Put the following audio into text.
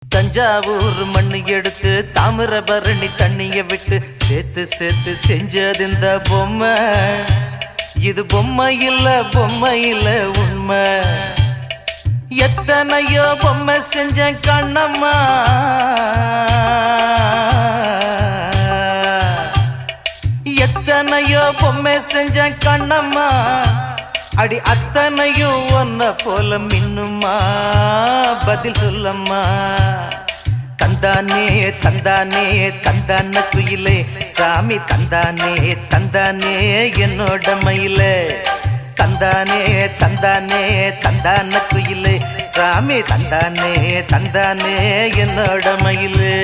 தஞ்சாவூர் மண்ணு எடுத்து தாமிரபரணி தண்ணிய விட்டு சேர்த்து சேர்த்து செஞ்சது இந்த பொம்மை. இது பொம்மை இல்ல உண்மை. எத்தனையோ பொம்மை செஞ்ச கண்ணம்மா, எத்தனையோ பொம்மை செஞ்ச கண்ணம்மா. அடி அத்தனையும் ஒன்ன போல மின்னுமா, பதில் சொல்லம்மா. தந்தானே தந்தானே தந்தான குயிலே சாமி, தந்தானே தந்தானே என்னோட மயிலே. தந்தானே தந்தானே தந்தான குயிலே சாமி, தந்தானே தந்தானே என்னோட மயிலே.